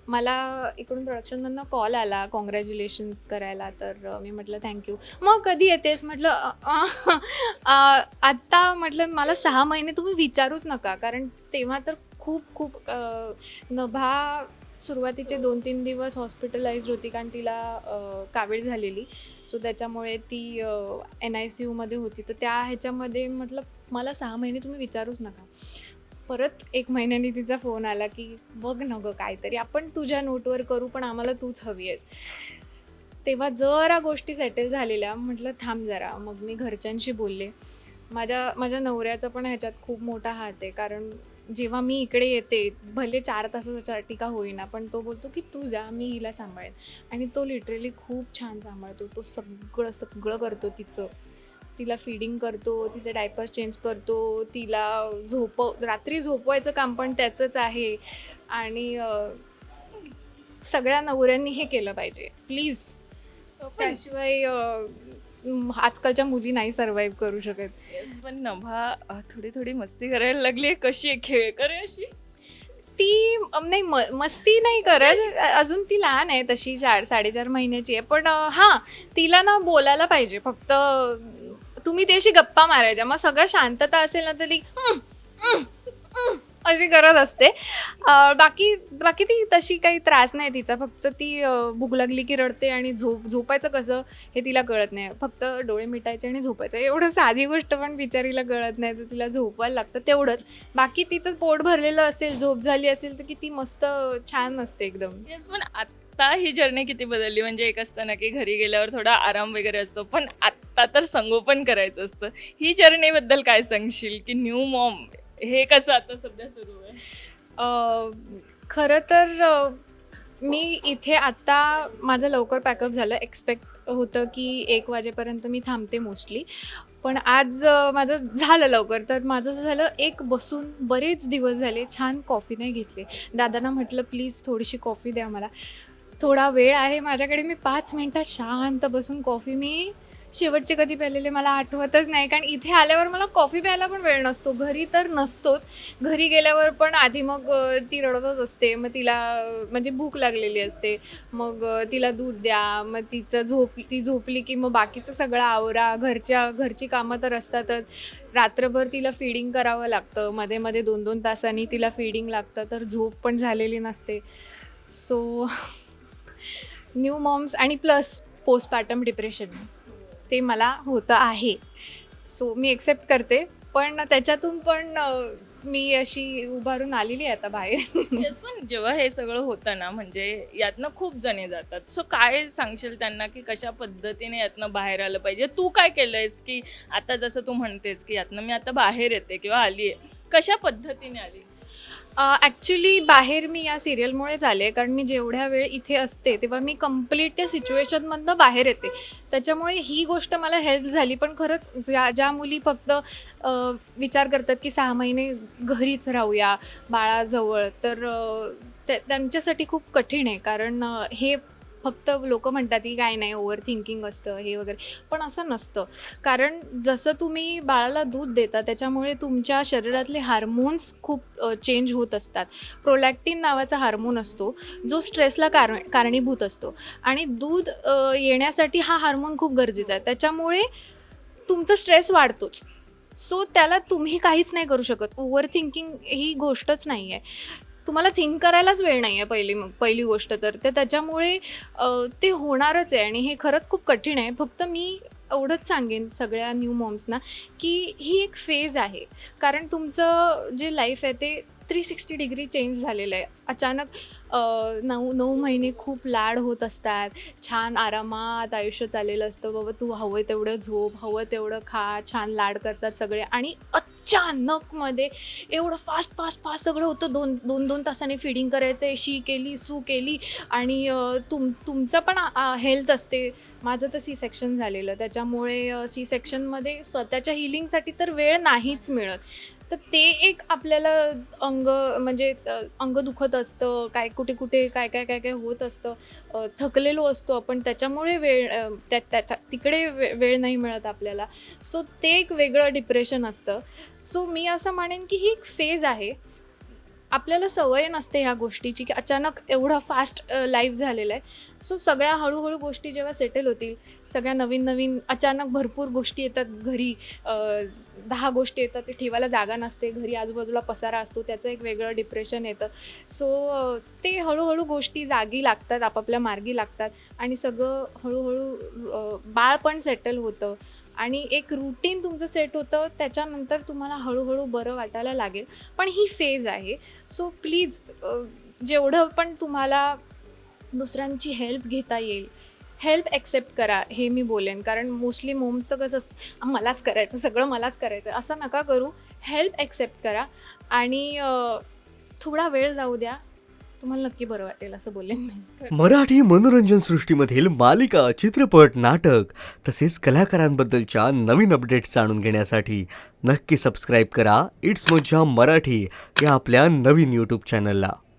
मला इकडून प्रोडक्शनमधनं कॉल आला कॉंग्रॅच्युलेशन्स करायला. तर मी म्हटलं थँक्यू. मग कधी येतेस म्हटलं आत्ता म्हटलं मला 6 महिने तुम्ही विचारूच नका, कारण तेव्हा तर खूप खूप नभा सुरुवातीचे 2-3 दिवस हॉस्पिटलाइज्ड होती, कारण तिला कावीळ झालेली. सो त्याच्यामुळे ती NICUमध्ये होती. तर त्या ह्याच्यामध्ये म्हटलं मला 6 महिने तुम्ही विचारूच नका. परत 1 महिन्याने तिचा फोन आला की बघ ना गं काहीतरी आपण तुझ्या नोटवर करू, पण आम्हाला तूच हवी आहेस. तेव्हा जरा गोष्टी सेटल झालेल्या. म्हटलं थांब जरा. मग मी घरच्यांशी बोलले. माझ्या माझ्या नवऱ्याचा पण ह्याच्यात खूप मोठा हात आहे, कारण जेव्हा मी इकडे येते, भले 4 तासासाठी का होईना, पण तो बोलतो की तू जा, मी हिला सांभाळेन. आणि तो लिटरली खूप छान सांभाळतो. तो सगळं सगळं करतो तिचं. तिला फीडिंग करतो, तिचे डायपर्स चेंज करतो, तिला रात्री झोपवायचं काम पण त्याचंच आहे. आणि सगळ्या नवऱ्यांनी हे केलं पाहिजे प्लीज. त्याशिवाय आजकालच्या मुली नाही सर्व्हाइव्ह करू शकत. येस, पण नभा थोडी थोडी मस्ती करायला लागली. कशी आहे, खेळ करे अशी? ती नाही मस्ती नाही करत. अजून ती लहान आहे तशी, 4-4.5 महिन्याची आहे. पण हां, तिला ना बोलायला पाहिजे. फक्त तुम्ही त्याशी गप्पा मारायच्या. मग सगळं शांतता असेल ना, तर ती अशी करत असते. बाकी बाकी ती तशी काही त्रास नाही तिचा. फक्त ती भूक लागली की रडते, आणि झोपायचं कसं हे तिला कळत नाही. फक्त डोळे मिटायचे आणि झोपायचं, एवढं साधी गोष्ट पण बिचारीला कळत नाही. तर तिला झोपवायला लागतं तेवढंच. बाकी तिचं पोट भरलेलं असेल, झोप झाली असेल, तर किती मस्त छान असते एकदम. येस, पण आत्ता ही जर्नी किती बदलली. म्हणजे एक असतं ना की घरी गेल्यावर थोडा आराम वगैरे असतो, पण आत्ता तर संगोपन करायचं असतं. ही जर्नीबद्दल काय सांगशील की न्यू मॉम हे कसं आता सध्या सुरू आहे? खरं तर मी इथे आत्ता माझं लवकर पॅकअप झालं. एक्सपेक्ट होतं की 1 वाजेपर्यंत मी थांबते मोस्टली. पण आज माझं झालं लवकर. तर माझं असं झालं, एक बसून बरेच दिवस झाले छान कॉफी नाही घेतली. दादांना म्हटलं प्लीज थोडीशी कॉफी द्या मला. थोडा वेळ आहे माझ्याकडे, मी 5 मिनटात शांत बसून कॉफी, मी शेवटचे कधी प्यालेले मला आठवतच नाही, कारण इथे आल्यावर मला कॉफी प्यायला पण वेळ नसतो. घरी तर नसतोच. घरी गेल्यावर पण आधी मग ती रडतच असते. मग तिला म्हणजे भूक लागलेली असते. मग तिला दूध द्या. मग ती झोपली की मग बाकीचं सगळं आवरा. घरची कामं तर असतातच. रात्रभर तिला फीडिंग करावं लागतं. मध्ये मध्ये 2-2 तासांनी तिला फीडिंग लागतं. तर झोप पण झालेली नसते. सो न्यू मॉम्स आणि प्लस पोस्टपार्टम डिप्रेशन, ते मला होतं आहे. सो मी एक्सेप्ट करते. पण त्याच्यातून पण मी अशी उभारून आलेली आहे आता बाहेर. येस, पण जेव्हा हे सगळं होतं ना, म्हणजे यातनं खूप जणे जातात. सो काय सांगशील त्यांना की कशा पद्धतीने यातनं बाहेर आलं पाहिजे? तू काय केलंयस की आता जसं तू म्हणतेस की यातनं मी आता बाहेर येते किंवा आली आहे, कशा पद्धतीने आली? ॲक्च्युली बाहेर मी या सिरियलमुळेच आले, कारण मी जेवढ्या वेळ इथे असते तेव्हा मी कंप्लीट त्या सिच्युएशनमधनं बाहेर येते. त्याच्यामुळे ही गोष्ट मला हेल्प झाली. पण खरंच ज्या ज्या मुली फक्त विचार करतात की 6 महिने घरीच राहूया बाळाजवळ, तर त्यांच्यासाठी खूप कठीण आहे. कारण हे फक्त लोकं म्हणतात की काय नाही, ओव्हर थिंकिंग असतं हे वगैरे. पण असं नसतं. कारण जसं तुम्ही बाळाला दूध देता, त्याच्यामुळे तुमच्या शरीरातले हार्मोन्स खूप चेंज होत असतात. प्रोलॅक्टिन नावाचा हार्मोन असतो, जो स्ट्रेसला कारणीभूत असतो. आणि दूध येण्यासाठी हा हार्मोन खूप गरजेचा आहे. त्याच्यामुळे तुमचा स्ट्रेस वाढतोच. सो त्याला तुम्ही काहीच नाही करू शकत. ओव्हर थिंकिंग ही गोष्टच नाही आहे. तुम्हाला थिंक करायलाच वेळ नाही आहे पहिली गोष्ट तर. त्याच्यामुळे ते होणारच आहे, आणि हे खरंच खूप कठीण आहे. फक्त मी एवढंच सांगेन सगळ्या न्यू मॉम्सना की ही एक फेज आहे. कारण तुमचं जे लाईफ आहे ते 360 डिग्री चेंज झालेलं आहे. अचानक 9 महिने खूप लाड होत असतात. छान आरामात आयुष्य चाललेलं असतं. बाबा तू हवं तेवढं झोप, हवं तेवढं खा, छान लाड करतात सगळे. आणि अचानकमध्ये एवढं फास्ट सगळं होतं. 2-2 तासांनी फीडिंग करायचं आहे, शी केली, सू केली. आणि तुमचं पण हेल्थ असते. माझं तर C-सेक्शन झालेलं. त्याच्यामुळे C-सेक्शनमध्ये स्वतःच्या हिलिंगसाठी तर वेळ नाहीच मिळत. तर ते एक आपल्याला म्हणजे अंग दुखत असतं, काय कुठे काय होत असतं. थकलेलो असतो आपण, त्याच्यामुळे तिकडे वेळ नाही मिळत आपल्याला. सो ते एक वेगळं डिप्रेशन असतं. सो मी असं म्हणेन की ही एक फेज आहे. आपल्याला सवय नसते ह्या गोष्टीची की अचानक एवढं फास्ट लाईफ झालेलं आहे. सो सगळ्या हळूहळू गोष्टी जेव्हा सेटल होतील, सगळ्या नवीन नवीन अचानक भरपूर गोष्टी येतात घरी, 10 गोष्टी येतात, ते ठेवायला जागा नसते, घरी आजूबाजूला पसारा असतो, त्याचं एक वेगळं डिप्रेशन येतं. सो ते हळूहळू गोष्टी जागी लागतात, आपापल्या मार्गी लागतात आणि सगळं हळूहळू बाळ पण सेटल होतं आणि एक रुटीन तुमचं सेट होतं. त्याच्यानंतर तुम्हाला हळूहळू बरं वाटायला लागेल. पण ही फेज आहे. सो प्लीज जेवढं पण तुम्हाला दुसऱ्यांची हेल्प घेता येईल, हेल्प ॲक्सेप्ट करा, हे मी बोलेन. कारण मोस्टली मोम्सचं कसं असतं, मलाच करायचं, सगळं मलाच करायचं, असं नका करू. हेल्प ॲक्सेप्ट करा आणि थोडा वेळ जाऊ द्या, तुम्हाला नक्की बरं वाटेल, असं बोलेन मी. मराठी मनोरंजन सृष्टीमधील मालिका, चित्रपट, नाटक तसेच कलाकारांबद्दलच्या नवीन अपडेट्स जाणून घेण्यासाठी नक्की सबस्क्राईब करा इट्स मज्जा मराठी या आपल्या नवीन यूट्यूब चॅनलला.